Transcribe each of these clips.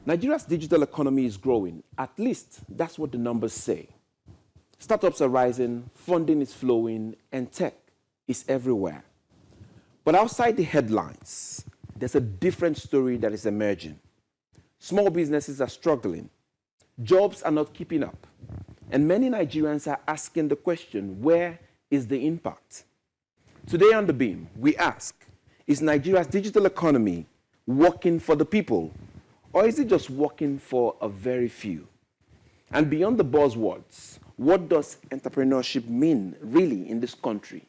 Nigeria's digital economy is growing. At least that's what the numbers say. Startups are rising, funding is flowing, and tech is everywhere. But outside the headlines, there's a different story that is emerging. Small businesses are struggling. Jobs are not keeping up. And many Nigerians are asking the question, where is the impact? Today on The Beam, we ask, is Nigeria's digital economy working for the people, or is it just working for a very few? And beyond the buzzwords, what does entrepreneurship mean really in this country?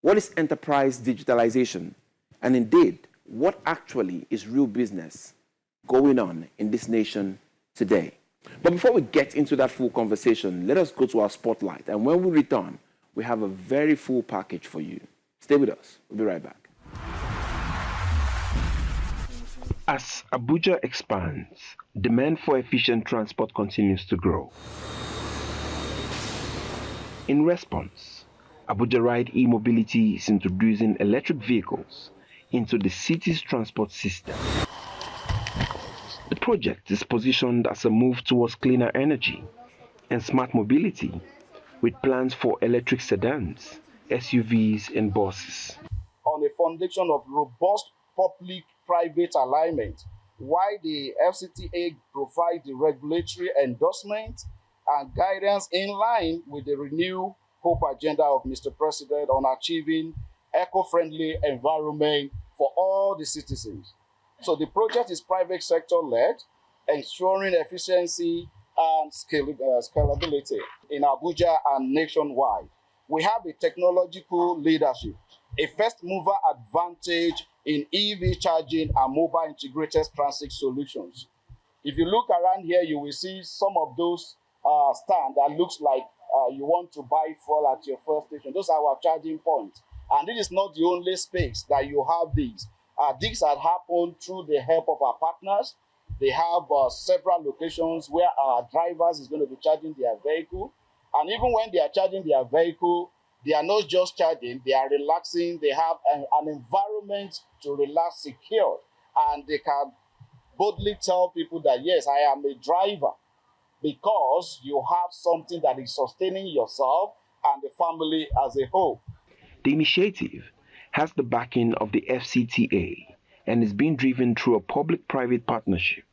What is enterprise digitalization? And indeed, what actually is real business going on in this nation today? But before we get into that full conversation, let us go to our spotlight. And when we return, we have a very full package for you. Stay with us. We'll be right back. As Abuja expands, demand for efficient transport continues to grow. In response, Abuja Ride e-mobility is introducing electric vehicles into the city's transport system. The project is positioned as a move towards cleaner energy and smart mobility, with plans for electric sedans, SUVs, and buses. On a foundation of robust public-private alignment, while the FCTA provides the regulatory endorsement and guidance in line with the renewed hope agenda of Mr. President on achieving eco-friendly environment for all the citizens. So the project is private sector-led, ensuring efficiency and scalability in Abuja and nationwide. We have a technological leadership, a first-mover advantage in EV charging and mobile integrated transit solutions. If you look around here, you will see some of those stands that looks like you want to buy fuel at your first station. Those are our charging points. And this is not the only space that you have these. These have happened through the help of our partners. They have several locations where our drivers is going to be charging their vehicle. And even when they are charging their vehicle, they are not just charging, they are relaxing. They have an environment to relax, secure. And they can boldly tell people that, yes, I am a driver, because you have something that is sustaining yourself and the family as a whole. The initiative has the backing of the FCTA and is being driven through a public-private partnership.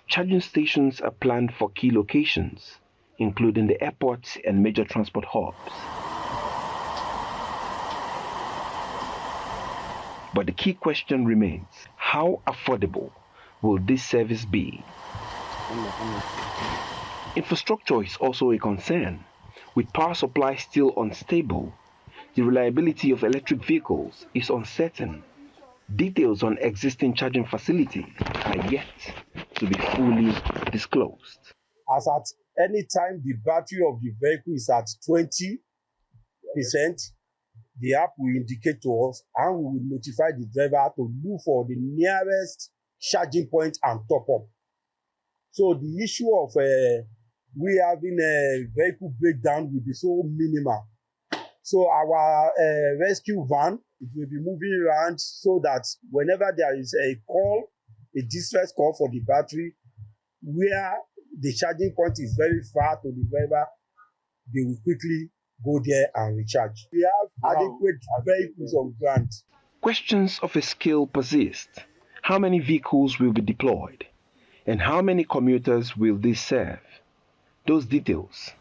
Charging stations are planned for key locations, including the airports and major transport hubs. But the key question remains, how affordable will this service be? Infrastructure is also a concern. With power supply still unstable, the reliability of electric vehicles is uncertain. Details on existing charging facilities are yet to be fully disclosed. As at any time the battery of the vehicle is at 20%, the app will indicate to us and we will notify the driver to look for the nearest charging point and top up. So the issue of we having a vehicle breakdown will be so minimal. So our rescue van, it will be moving around so that whenever there is a call, a distress call for the battery, where the charging point is very far to the driver, they will quickly go there and recharge. We have adequate vehicles on ground. Questions of a scale persist. How many vehicles will be deployed? And how many commuters will this serve? Those details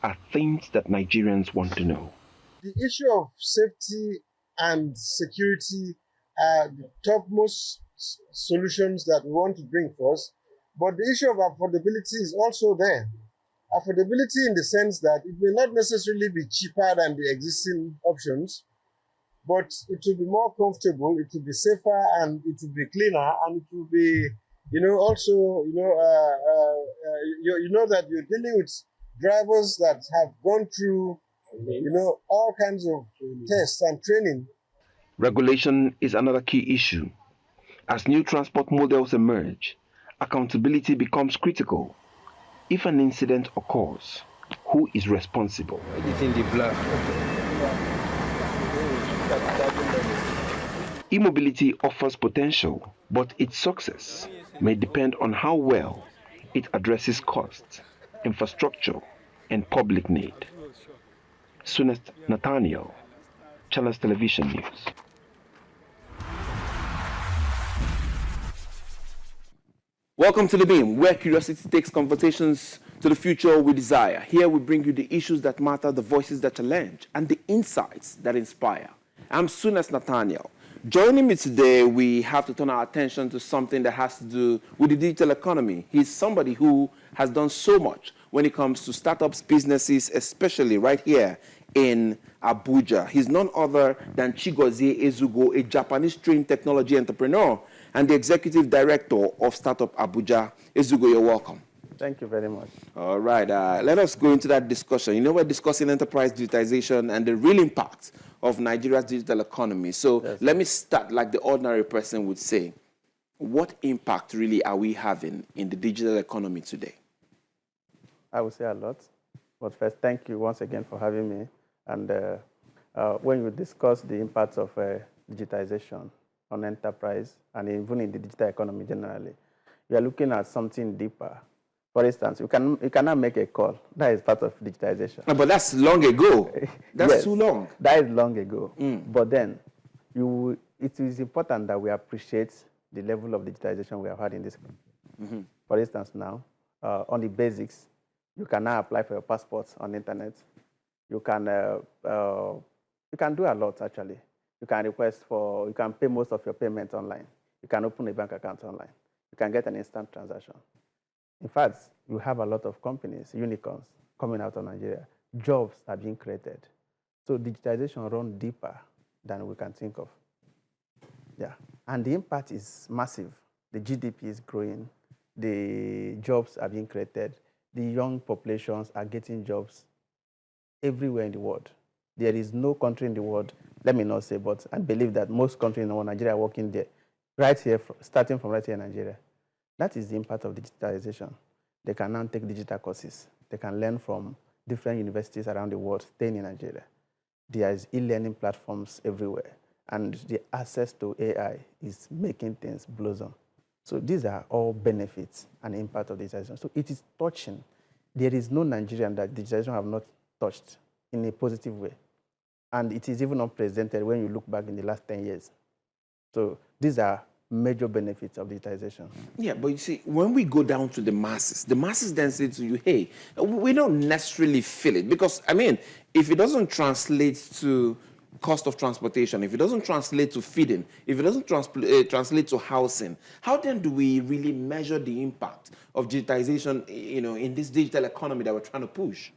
are things that Nigerians want to know. The issue of safety and security are the topmost solutions that we want to bring first. But the issue of affordability is also there. Affordability in the sense that it may not necessarily be cheaper than the existing options, but it will be more comfortable, it will be safer, and it will be cleaner, and it will be, also, that you're dealing with drivers that have gone through, all kinds of tests and training. Regulation is another key issue. As new transport models emerge, accountability becomes critical. If an incident occurs, who is responsible? E-mobility offers potential, but its success may depend on how well it addresses costs, infrastructure, and public need. Soonest Nathaniel, Channels Television News. Welcome to The Beam, where curiosity takes conversations to the future we desire. Here we bring you the issues that matter, the voices that challenge, and the insights that inspire. I'm Soonest Nathaniel. Joining me today, we have to turn our attention to something that has to do with the digital economy. He's somebody who has done so much when it comes to startups, businesses, especially right here in Abuja. He's none other than Chigozie Ezugo, a Japanese-trained technology entrepreneur and the executive director of Startup Abuja. Ezugo, you're welcome. Thank you very much. All right, let us go into that discussion. You know, we're discussing enterprise digitization and the real impact of Nigeria's digital economy. So yes, let me start like the ordinary person would say. What impact really are we having in the digital economy today? I would say a lot. But first, thank you once again for having me. And when you discuss the impact of digitization on enterprise and even in the digital economy generally, you are looking at something deeper. For instance, you cannot make a call. That is part of digitization. No, but that's long ago. That's yes, too long. That is long ago. But then, it is important that we appreciate the level of digitization we have had in this country. For instance, now, on the basics, you can now apply for your passport on the internet. You can do a lot, actually. You can pay most of your payments online. You can open a bank account online. You can get an instant transaction. In fact, you have a lot of companies, unicorns, coming out of Nigeria. Jobs are being created. So digitization runs deeper than we can think of. Yeah, and the impact is massive. The GDP is growing. The jobs are being created. The young populations are getting jobs everywhere in the world. There is no country in the world, let me not say, but I believe that most countries in Nigeria are working there, right here, starting from right here in Nigeria. That is the impact of digitalization. They can now take digital courses. They can learn from different universities around the world, staying in Nigeria. There is e-learning platforms everywhere, and the access to AI is making things blossom. So these are all benefits and impact of digitalization. So it is touching. There is no Nigerian that digitalization have not touched in a positive way. And it is even unprecedented when you look back in the last 10 years. So these are major benefits of digitization. Yeah, but you see, when we go down to the masses then say to you, hey, we don't necessarily feel it. Because, I mean, if it doesn't translate to cost of transportation, if it doesn't translate to feeding, if it doesn't translate to housing, how then do we really measure the impact of digitization, you know, in this digital economy that we're trying to push?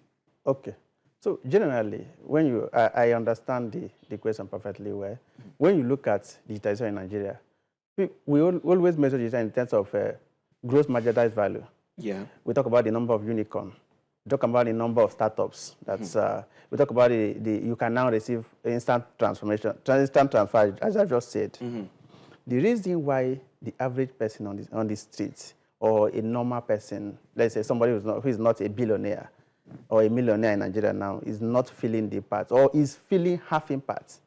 Okay. So generally, when I understand the question perfectly well. When you look at digitization in Nigeria, we always measure digitization in terms of gross marginalized value. Yeah. We talk about the number of unicorn. We talk about the number of startups. That's we talk about you can now receive instant transfer, as I just said. The reason why the average person on the streets or a normal person, let's say somebody who is not a billionaire or a millionaire in Nigeria now, is not feeling the impact or is feeling half impact,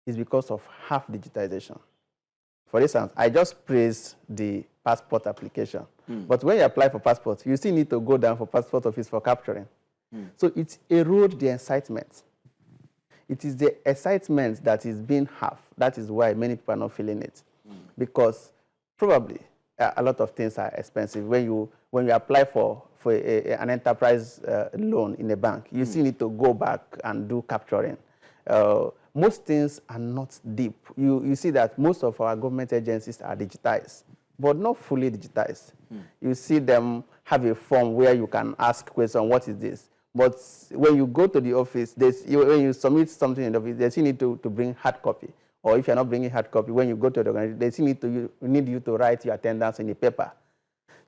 is because of half digitization. For instance, I just praised the passport application. But when you apply for passport, you still need to go down for passport office for capturing. So it erodes the excitement. It is the excitement that is being half. That is why many people are not feeling it. Because probably a lot of things are expensive. When you apply for an enterprise loan in a bank, you still need to go back and do capturing. Most things are not deep. You see that most of our government agencies are digitized, but not fully digitized. You see them have a form where you can ask questions, what is this? But when you go to the office, when you submit something in the office, they still need to bring hard copy. Or if you're not bringing hard copy, when you go to the organization, they still need you to write your attendance in a paper.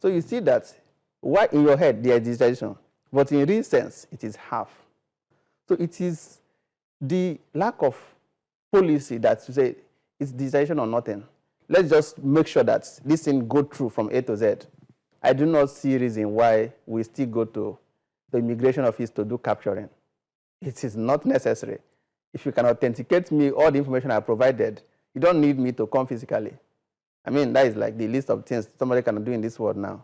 So you see that why in your head there is digitization, but in real sense, it is half. So it is the lack of policy that to say it's digitization or nothing. Let's just make sure that this thing go through from A to Z. I do not see a reason why we still go to the immigration office to do capturing. It is not necessary. If you can authenticate me all the information I provided, you don't need me to come physically. I mean, that is like the list of things somebody can do in this world now.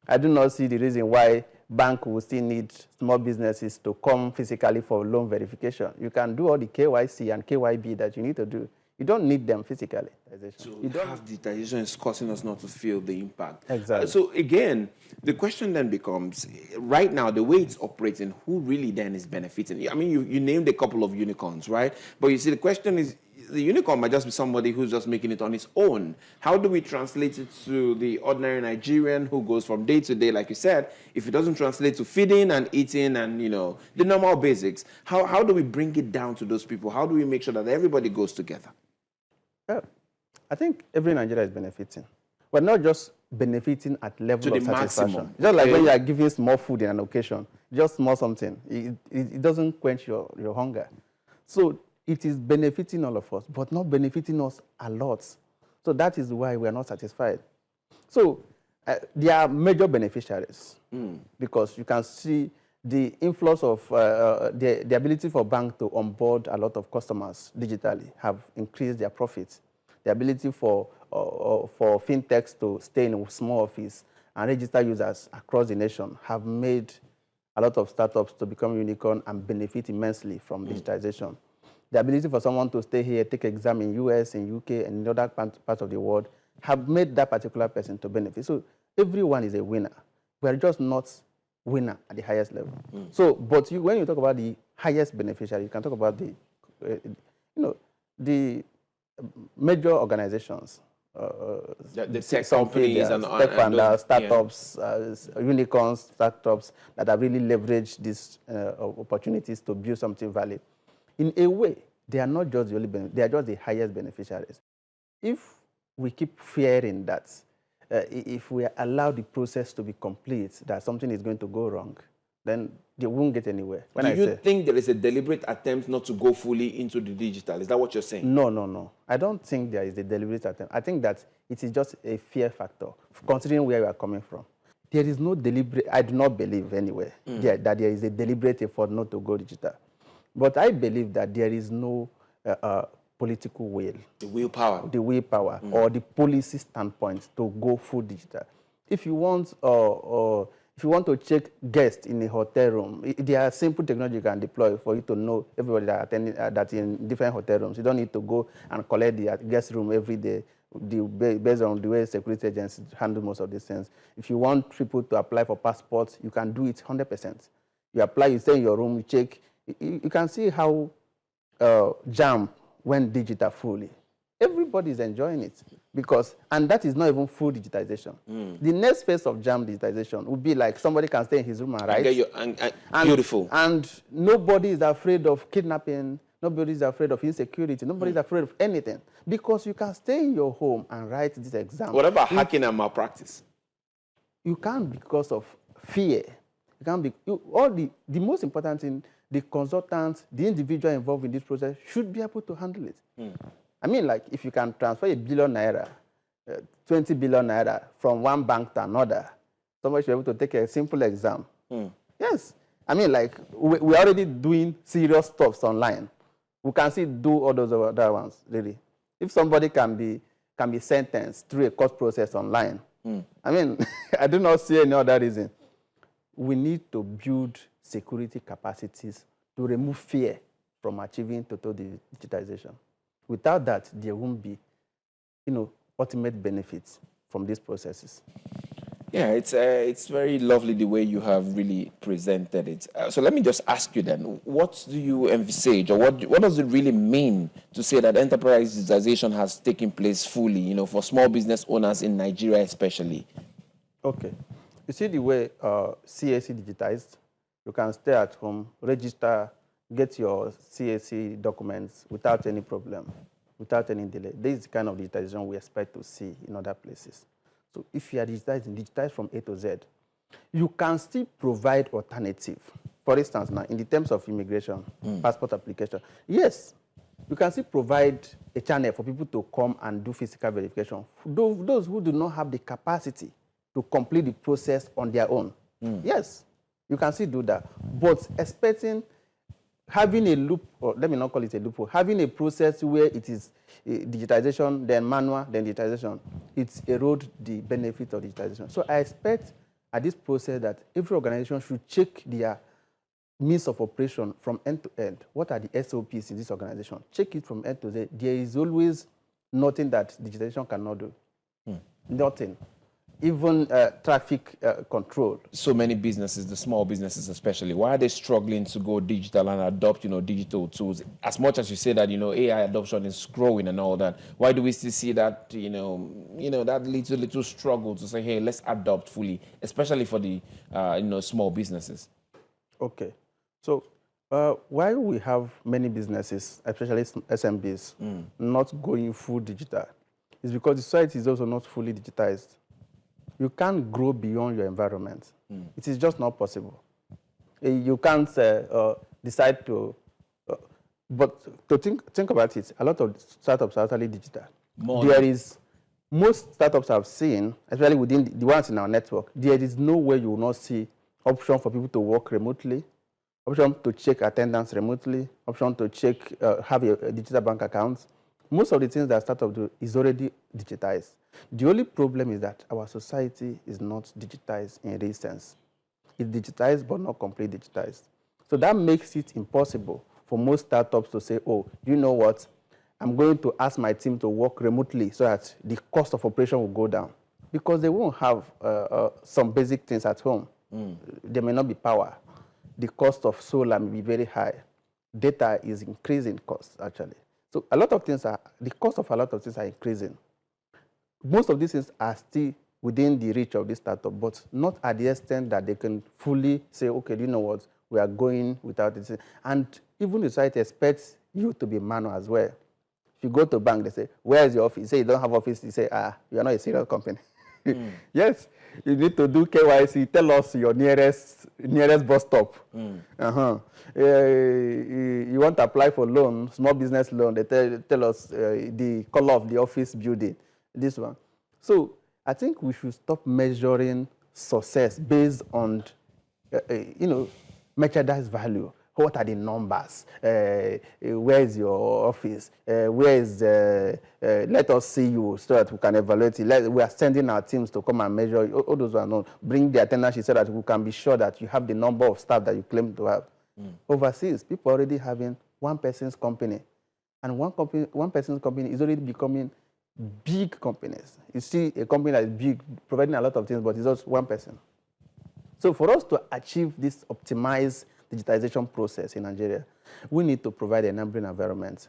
I do not see the reason why bank will still need small businesses to come physically for loan verification. You can do all the KYC and KYB that you need to do. You don't need them physically. So you don't have digitalization is causing us not to feel the impact. Exactly. So again, the question then becomes, right now, the way it's operating, who really then is benefiting? I mean, you named a couple of unicorns, right? But you see, the question is, the unicorn might just be somebody who's just making it on his own. How do we translate it to the ordinary Nigerian who goes from day to day, like you said? If it doesn't translate to feeding and eating and, you know, the normal basics, how do we bring it down to those people? How do we make sure that everybody goes together? I think every Nigerian is benefiting. We're not just benefiting at level To of the satisfaction. maximum. Just like when you are giving small food in an occasion, just small something, it doesn't quench your hunger. So it is benefiting all of us, but not benefiting us a lot. So that is why we are not satisfied. So there are major beneficiaries because you can see the influx of the ability for banks to onboard a lot of customers digitally have increased their profits. The ability for fintechs to stay in a small office and register users across the nation have made a lot of startups to become unicorn and benefit immensely from digitization. The ability for someone to stay here, take exam in US, in UK, and in other parts of the world have made that particular person to benefit. So everyone is a winner. We're just not winner at the highest level. So, but when you talk about the highest beneficiary, you can talk about the major organizations, the tech companies and tech founders, startups, yeah. unicorns, startups that have really leveraged these opportunities to build something valid. In a way, they are not just the only they are just the highest beneficiaries. If we keep fearing that, if we allow the process to be complete, that something is going to go wrong, then they won't get anywhere. Do you think there is a deliberate attempt not to go fully into the digital? Is that what you're saying? No. I don't think there is a deliberate attempt. I think that it is just a fear factor, considering where we are coming from. There is no deliberate, I do not believe anyway, that there is a deliberate effort not to go digital. But I believe that there is no political will. The willpower. The willpower or the policy standpoint to go full digital. If you want to check guests in a hotel room, there are simple technology you can deploy for you to know everybody that attending that's in different hotel rooms. You don't need to go and collect the guest room every day based on the way security agencies handle most of these things. If you want people to apply for passports, you can do it 100%. You apply, you stay in your room, you check. You can see how JAM went digital fully. Everybody is enjoying it and that is not even full digitization. The next phase of JAM digitization would be like somebody can stay in his room and write. Beautiful. And nobody is afraid of kidnapping. Nobody is afraid of insecurity. Nobody is afraid of anything because you can stay in your home and write this exam. What about hacking and malpractice? You can't because of fear. You can't be. The most important thing. The consultants, the individual involved in this process should be able to handle it. I mean, like if you can transfer $1 billion, 20 billion naira from one bank to another, somebody should be able to take a simple exam. Yes. I mean, like we're already doing serious stuff online. We can still do all those other ones, really. If somebody can be sentenced through a court process online, I mean, I do not see any other reason. We need to build security capacities to remove fear from achieving total digitization. Without that, there won't be, ultimate benefits from these processes. Yeah, it's very lovely the way you have really presented it. So let me just ask you then, what do you envisage, or what does it really mean to say that enterprise digitization has taken place fully, for small business owners in Nigeria especially? Okay. You see the way CAC digitized? You can stay at home, register, get your CAC documents without any problem, without any delay. This is the kind of digitization we expect to see in other places. So if you are digitized from A to Z, you can still provide alternative. For instance, now, in the terms of immigration, passport application, yes, you can still provide a channel for people to come and do physical verification. Those who do not have the capacity to complete the process on their own, yes. You can still do that, but having a loop, or let me not call it a loophole, having a process where it is digitization, then manual, then digitization, it erodes the benefit of digitalization. So I expect at this process that every organization should check their means of operation from end to end. What are the SOPs in this organization? Check it from end to end. There is always nothing that digitalization cannot do. Nothing. Even traffic control. So many businesses, the small businesses especially, why are they struggling to go digital and adopt, digital tools? As much as you say that, AI adoption is growing and all that, why do we still see that, that little struggle to say, hey, let's adopt fully, especially for the, small businesses? Okay. So why we have many businesses, especially SMBs, not going full digital, is because the society is also not fully digitized. You can't grow beyond your environment. It is just not possible. You can't decide to, but to think about it, a lot of startups are actually digital. Most startups I've seen, especially within the ones in our network, there is no way you will not see option for people to work remotely, option to check attendance remotely, option to check, have a digital bank account. Most of the things that startups do is already digitized. The only problem is that our society is not digitized in real sense. It's digitized, but not completely digitized. So that makes it impossible for most startups to say, oh, you know what? I'm going to ask my team to work remotely so that the cost of operation will go down. Because they won't have some basic things at home. There may not be power. The cost of solar may be very high. Data is increasing cost, actually. So a lot of things the cost of a lot of things are increasing. Most of these things are still within the reach of this startup, but not at the extent that they can fully say, okay, you know what, we are going without this. And even the society expects you to be manual as well. If you go to a bank, they say, where is your office? You say you don't have office, you say, you are not a serious company. Yes, you need to do KYC, tell us your nearest bus stop. You want to apply for loan, small business loan, they tell us the color of the office building, this one. So I think we should stop measuring success based on, merchandise value. What are the numbers? Where is your office? Where is let us see you so that we can evaluate it. We are sending our teams to come and measure. All those are known. Bring the attendance sheet so that we can be sure that you have the number of staff that you claim to have. Overseas, people are already having one person's company. And one person's company is already becoming big companies. You see a company that is big, providing a lot of things, but it's just one person. So for us to achieve this optimized digitization process in Nigeria, we need to provide an enabling environment.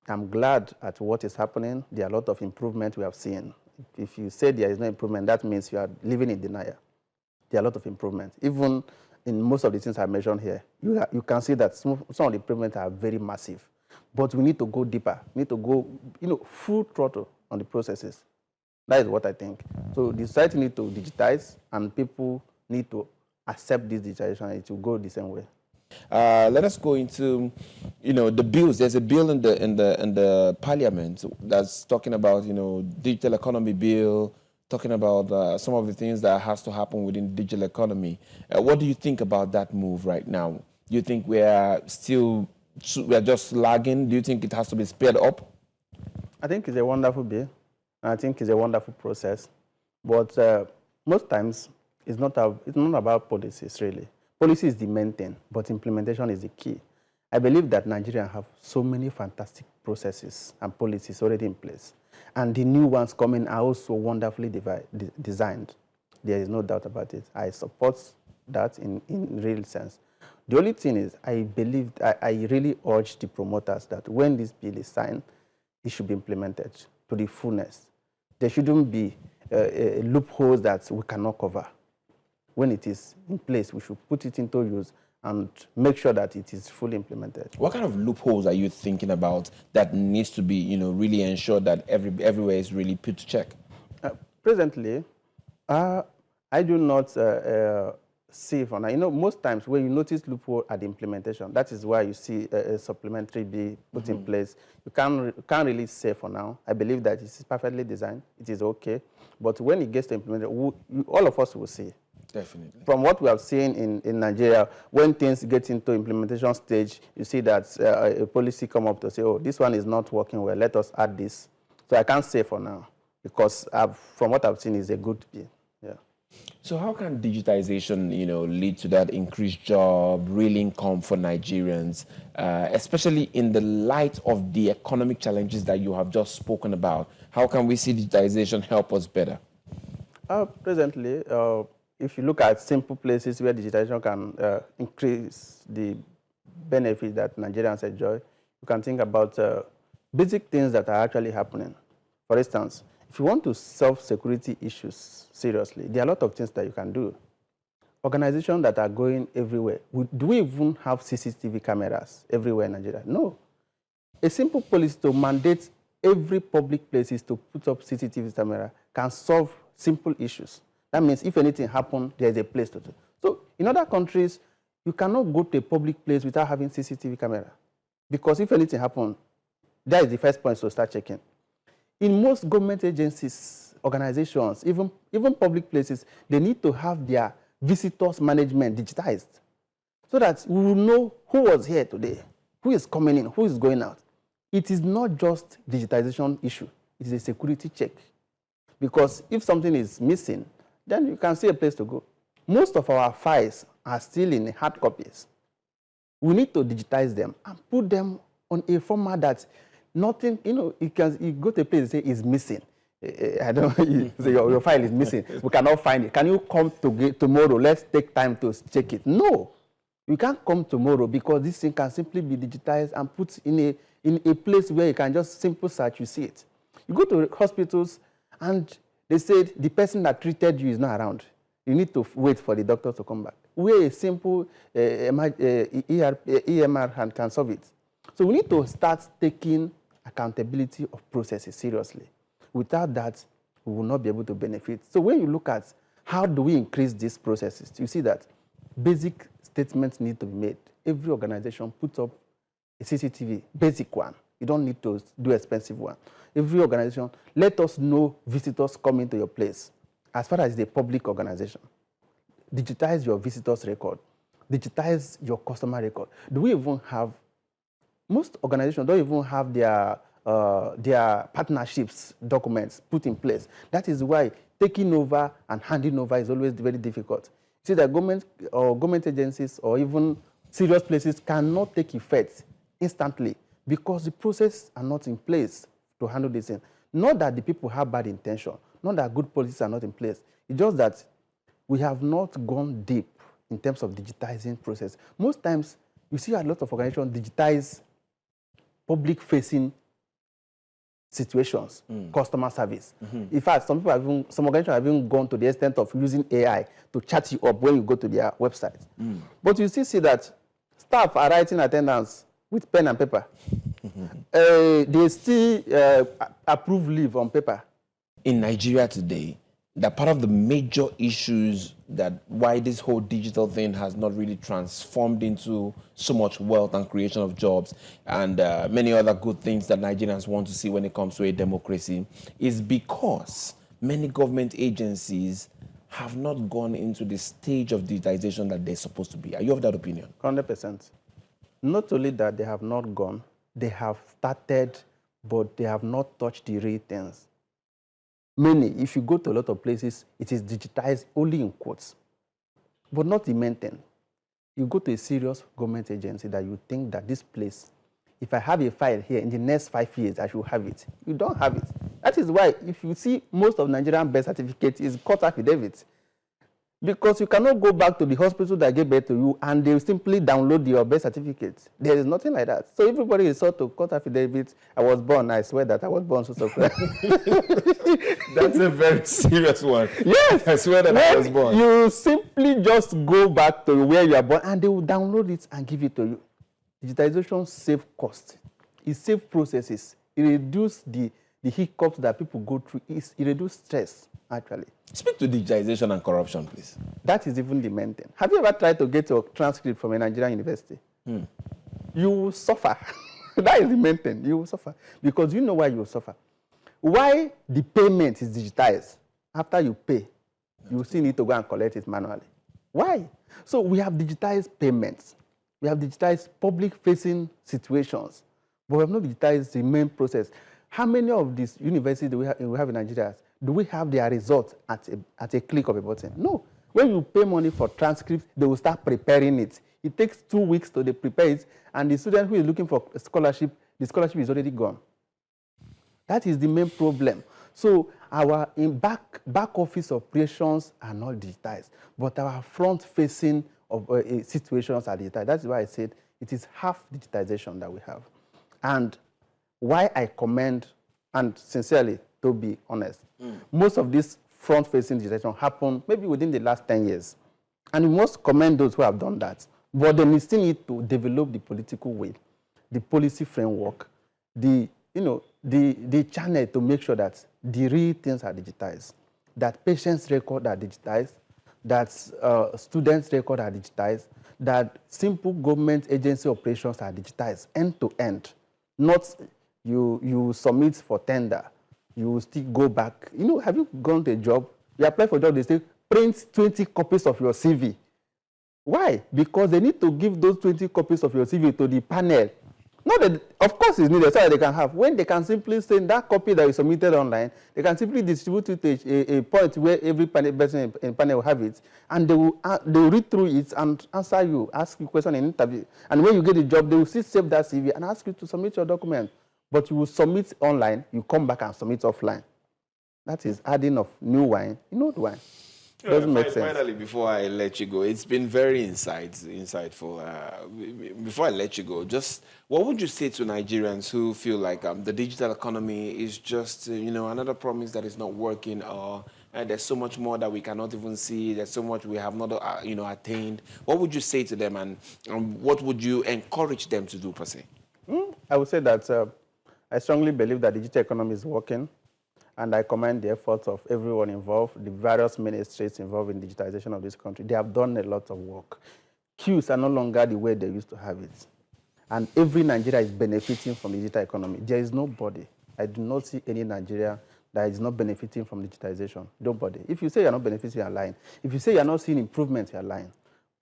I'm glad at what is happening. There are a lot of improvement we have seen. If you say there is no improvement, that means you are living in denial. There are a lot of improvements. Even in most of the things I mentioned here, you can see that some of the improvements are very massive. But we need to go deeper. We need to go, full throttle on the processes. That is what I think. So the society needs to digitize, and people need to accept this digitization, and it will go the same way. Let us go into, the bills. There's a bill in the parliament that's talking about, digital economy bill, talking about some of the things that has to happen within the digital economy. What do you think about that move right now? Do you think we are just lagging? Do you think it has to be sped up? I think it's a wonderful bill. I think it's a wonderful process. But most times, it's not about policies, really. Policy is the main thing, but implementation is the key. I believe that Nigerians have so many fantastic processes and policies already in place. And the new ones coming are also wonderfully designed. There is no doubt about it. I support that in real sense. The only thing is, I really urge the promoters that when this bill is signed, it should be implemented to the fullness. There shouldn't be loopholes that we cannot cover. When it is in place, we should put it into use and make sure that it is fully implemented. What kind of loopholes are you thinking about that needs to be, really ensured that everywhere is really put to check? Presently, I do not see for now. Most times when you notice loophole at the implementation, that is why you see a supplementary bill put in place. You can't really say for now. I believe that it is perfectly designed. It is okay. But when it gets to implementation, all of us will see. Definitely. From what we have seen in Nigeria, when things get into implementation stage, you see that a policy come up to say, oh, this one is not working well, let us add this. So I can't say for now. because from what I've seen, is a good thing. Yeah. So how can digitization, lead to that increased job, real income for Nigerians, especially in the light of the economic challenges that you have just spoken about? How can we see digitization help us better? Presently, if you look at simple places where digitization can increase the benefit that Nigerians enjoy, you can think about basic things that are actually happening. For instance, if you want to solve security issues seriously, there are a lot of things that you can do. Organizations that are going everywhere. Do we even have CCTV cameras everywhere in Nigeria? No. A simple policy to mandate every public places to put up CCTV camera can solve simple issues. That means if anything happens, there's a place to do. So in other countries, you cannot go to a public place without having CCTV camera. Because if anything happens, that is the first point to start checking. In most government agencies, organizations, even public places, they need to have their visitors management digitized so that we will know who was here today, who is coming in, who is going out. It is not just digitization issue. It is a security check. Because if something is missing, then you can see a place to go. Most of our files are still in hard copies. We need to digitize them and put them on a format that nothing, you go to a place and say it's missing. I don't know, say your file is missing. We cannot find it. Can you come tomorrow? Let's take time to check it. No, you can't come tomorrow because this thing can simply be digitized and put in a place where you can just simple search, you see it. You go to hospitals and they said the person that treated you is not around. You need to wait for the doctor to come back. Where a simple EMR can solve it. So we need to start taking accountability of processes seriously. Without that, we will not be able to benefit. So when you look at how do we increase these processes, you see that basic statements need to be made. Every organization puts up a CCTV, basic one. You don't need to do expensive one. Every organization, let us know visitors coming to your place. As far as the public organization, digitize your visitors record, digitize your customer record. Do we even have, most organizations don't even have their partnerships documents put in place. That is why taking over and handing over is always very difficult. See that government agencies or even serious places cannot take effect instantly because the processes are not in place to handle this thing. Not that the people have bad intention, not that good policies are not in place. It's just that we have not gone deep in terms of digitizing process. Most times, you see a lot of organizations digitize public-facing situations, customer service. In fact, some organizations have even gone to the extent of using AI to chat you up when you go to their website. But you still see that staff are writing attendance with pen and paper. They still approve leave on paper. In Nigeria today, that part of the major issues that why this whole digital thing has not really transformed into so much wealth and creation of jobs and many other good things that Nigerians want to see when it comes to a democracy is because many government agencies have not gone into the stage of digitization that they're supposed to be. Are you of that opinion? 100%. Not only that they have not gone, they have started, but they have not touched the real things. Many, if you go to a lot of places, it is digitized only in quotes, but not the main thing. You go to a serious government agency that you think that this place, if I have a file here in the next 5 years, I should have it. You don't have it. That is why if you see most of Nigerian birth certificates is court affidavits. Because you cannot go back to the hospital that gave birth to you and they will simply download your birth certificate. There is nothing like that. So everybody is sort of court affidavits. I was born, I swear that I was born so. That's a very serious one. Yes. I swear that I was born. You simply just go back to where you are born and they will download it and give it to you. Digitization saves cost. It saves processes. It reduces the hiccups that people go through. It reduces stress, actually. Speak to digitization and corruption, please. That is even the main thing. Have you ever tried to get a transcript from a Nigerian university? You will suffer. That is the main thing. You will suffer. Because you know why you will suffer. Why the payment is digitized? After you pay, you still need to go and collect it manually. Why? So we have digitized payments. We have digitized public-facing situations. But we have not digitized the main process. How many of these universities do we have in Nigeria? Do we have their results at a click of a button? No. When you pay money for transcripts, they will start preparing it. It takes 2 weeks to prepare it, and the student who is looking for a scholarship, the scholarship is already gone. That is the main problem. So our back office operations are not digitized, but our front-facing situations are digitized. That's why I said it is half digitization that we have. And why I commend, and sincerely, to be honest, most of this front-facing digitization happened maybe within the last 10 years. And we must commend those who have done that. But they still need to develop the political will, the policy framework, the channel to make sure that the real things are digitized, that patients' records are digitized, that students' records are digitized, that simple government agency operations are digitized end to end. Not you submit for tender, you still go back. Have you gone to a job? You apply for a job, they say, print 20 copies of your CV. Why? Because they need to give those 20 copies of your CV to the panel. Not that, of course, it's needed so that they can have. When they can simply send that copy that you submitted online, they can simply distribute it to a point where every person in panel will have it, and they will read through it and answer you, ask you questions in interview. And when you get the job, they will still save that CV and ask you to submit your document. But you will submit online, you come back and submit offline. That is adding of new wine in old wine. Doesn't make sense. Finally, before I let you go, it's been very insightful. Before I let you go, just what would you say to Nigerians who feel like the digital economy is just another promise that is not working, or there's so much more that we cannot even see, there's so much we have not attained? What would you say to them, and what would you encourage them to do per se? I would say that I strongly believe that digital economy is working. And I commend the efforts of everyone involved, the various ministries involved in digitization of this country. They have done a lot of work. Queues are no longer the way they used to have it. And every Nigerian is benefiting from the digital economy. There is nobody. I do not see any Nigeria that is not benefiting from digitization. Nobody. If you say you're not benefiting, you're lying. If you say you're not seeing improvement, you're lying.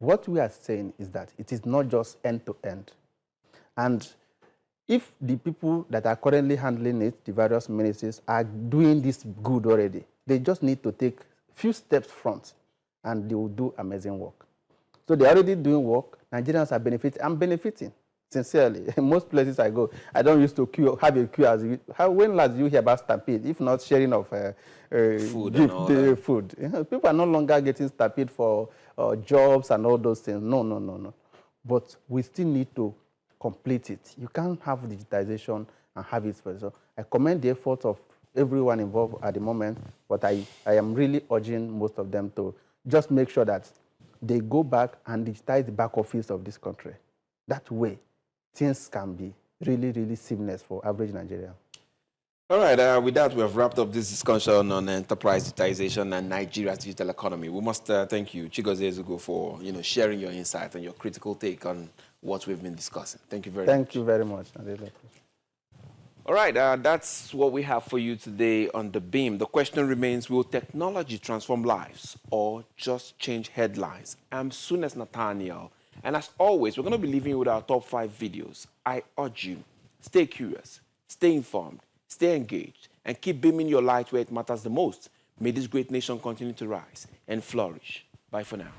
What we are saying is that it is not just end-to-end. And if the people that are currently handling it, the various ministries, are doing this good already, they just need to take a few steps front, and they will do amazing work. So they're already doing work. Nigerians are benefiting. I'm benefiting, sincerely. In most places I go, I don't used to have a queue. When last you hear about stampede, if not sharing of food and all that? Food. People are no longer getting stampede for jobs and all those things. No. But we still need to complete it. You can't have digitization and have it first. So I commend the efforts of everyone involved at the moment, but I am really urging most of them to just make sure that they go back and digitize the back office of this country. That way, things can be really, really seamless for average Nigerian. All right, with that, we have wrapped up this discussion on enterprise digitization and Nigeria's digital economy. We must thank you, Chigozie Ezeugo, for sharing your insight and your critical take on what we've been discussing. Thank you very much. Thank you very much. All right, that's what we have for you today on The Beam. The question remains, will technology transform lives or just change headlines? I'm Sunes Nathaniel, and as always, we're going to be leaving you with our top 5 videos. I urge you, stay curious, stay informed, stay engaged, and keep beaming your light where it matters the most. May this great nation continue to rise and flourish. Bye for now.